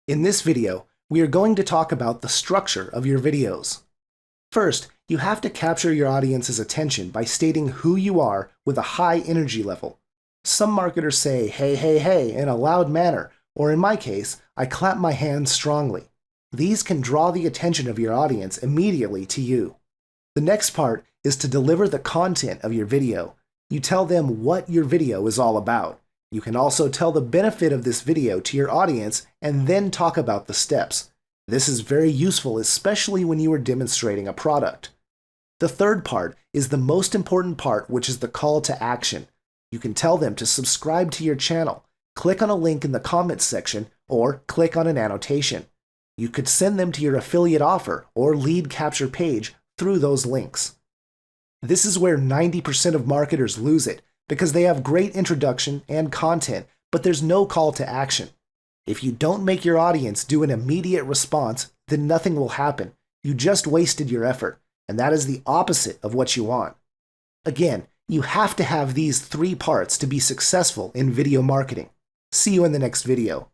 In this video, we are going to talk about the structure of your videos. First, you have to capture your audience's attention by stating who you are with a high energy level. Some marketers say, "Hey, hey, hey," in a loud manner, or in my case, I clap my hands strongly. These can draw the attention of your audience immediately to you. The next part is to deliver the content of your video. You tell them what your video is all about. You can also tell the benefit of this video to your audience and then talk about the steps. This is very useful, especially when you are demonstrating a product. The third part is the most important part, which is the call to action. You can tell them to subscribe to your channel, click on a link in the comments section, or click on an annotation. You could send them to your affiliate offer or lead capture page through those links. This is where 90% of marketers lose it, because they have great introduction and content, but there's no call to action. If you don't make your audience do an immediate response, then nothing will happen. You just wasted your effort, and that is the opposite of what you want. Again, you have to have these three parts to be successful in video marketing. See you in the next video.